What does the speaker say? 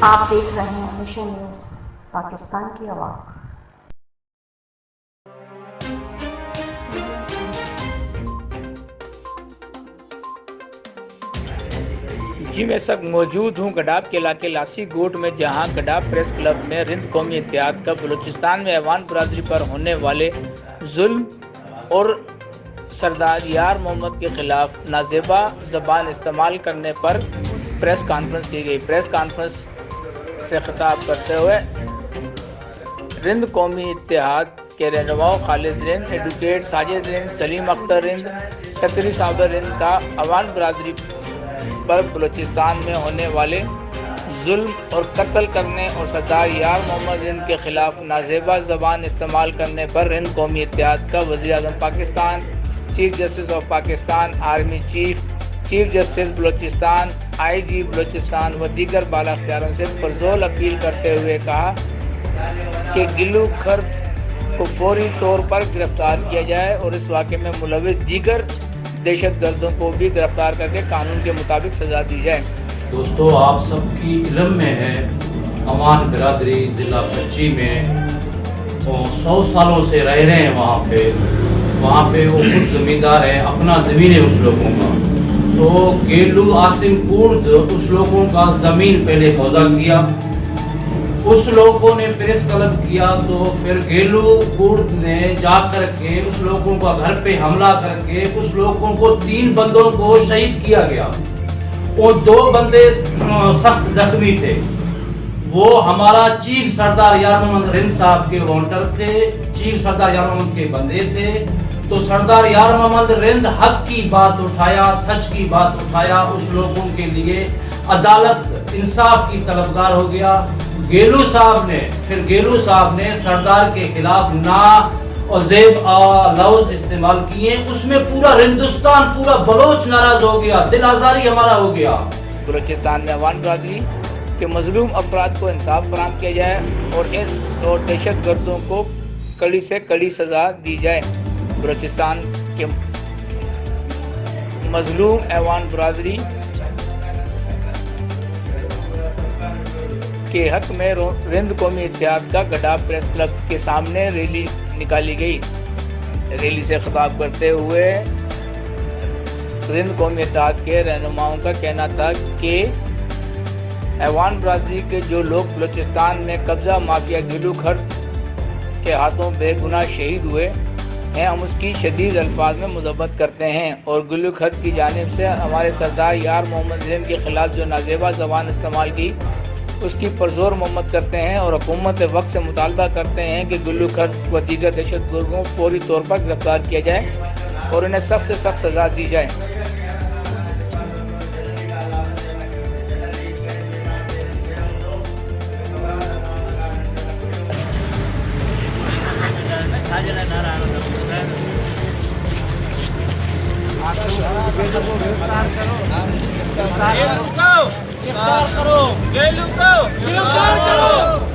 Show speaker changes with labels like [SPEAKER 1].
[SPEAKER 1] आप देख रहे हैं मिशन न्यूज़, पाकिस्तान की आवाज़।
[SPEAKER 2] जी मैं सब मौजूद हूँ गडाब के इलाके लासी गोट में, जहाँ गडाब प्रेस क्लब में रिंद कौमी इत्तेहाद का बलूचिस्तान में ऐवान बरादरी पर होने वाले जुल्म और सरदार यार मोहम्मद के खिलाफ नाजेबा ज़बान इस्तेमाल करने पर प्रेस कॉन्फ्रेंस की गई। प्रेस कॉन्फ्रेंस से खिताब करते हुए रिंद कौमी इत्तेहाद के रहनुमाओं खालिद रिंद, एडवोकेट साजिद रिंद, सलीम अख्तर रिंद, खतरी साबर रिंद का अवान बरादरी पर बलूचिस्तान में होने वाले जुल्म और कत्ल करने और सरदार यार मोहम्मद रिंद के खिलाफ नाजेबा ज़बान इस्तेमाल करने पर रिंद कौमी इत्तेहाद का वज़ीर-ए-आज़म Pakistan, chief justice of Pakistan, army chief, chief justice Balochistan, IG Balochistan व दीगर बाला अख्तियारों से पुरज़ोर अपील करते हुए कहा कि गिलू खर को फौरी तौर पर गिरफ्तार किया जाए और इस वाक़े में मुलविस दीगर दहशतगर्दों को भी गिरफ्तार करके कानून के मुताबिक सज़ा दी जाए।
[SPEAKER 3] दोस्तों, आप सबकी इल्म में है अवान बिरादरी ज़िला कराची में 100 सालों से रह रहे हैं। वहाँ पे वो खुद ज़मींदार हैं, अपना ज़मीन है उस लोगों का। तो गेलू आसिम कुर्द उस लोगों का ज़मीन पहले कब्जा किया, उस लोगों ने प्रेस क्लब किया, तो फिर गेलू कुर्द ने जा कर के उस लोगों का घर पे हमला करके उस लोगों को 3 बंदों को शहीद किया गया और 2 बंदे सख्त जख्मी थे। वो हमारा चीफ सरदार यार मोहम्मद रिंद साहब के वॉन्टर थे, चीफ सरदार यार मोहम्मद के बंदे थे। तो सरदार यार मोहम्मद रिंद हक की बात उठाया, सच की बात उठाया, उस लोगों के लिए अदालत इंसाफ की तलबगार हो गया। गेलू साहब ने सरदार के खिलाफ ना और ज़ेब लफ्ज़ इस्तेमाल किए, उसमें पूरा हिंदुस्तान, पूरा बलोच नाराज हो गया, दिल आज़ारी हमारा हो गया।
[SPEAKER 2] बलूचिस्तान में अवान बरादरी के मजलूम अफराद को इंसाफ फराहम किया जाए और इन दहशतगर्दों को कड़ी से कड़ी सज़ा दी जाए। बलूचिस्तान के मजलूम ऐवान बरादरी के हक में रिंद कौमी इत्तेहाद का गडाब प्रेस क्लब के सामने रैली निकाली गई। रैली से खिताब करते हुए रिंद कौमी इत्तेहाद के रहनुमाओं का कहना था कि ऐवान बरादरी के जो लोग बलूचिस्तान में कब्जा माफिया गिलू खर के हाथों बेगुनाह शहीद हुए हैं, हम उसकी शदीद अल्फाज में मज़म्मत करते हैं और गिलू खर की जानिब से हमारे सरदार यार मोहम्मद रिंद के खिलाफ जो नाजेबा ज़बान इस्तेमाल की उसकी पुरज़ोर मरम्मत करते हैं और हुकूमत वक्त से मुतालबा करते हैं कि गिलू खर व दीगर दहशतगर्दों को फौरी तौर पर गिरफ्तार किया जाए और उन्हें सख्त से सख्त सज़ा दी जाए।
[SPEAKER 4] गिरफ्तार करो, गिरफ्तार करो।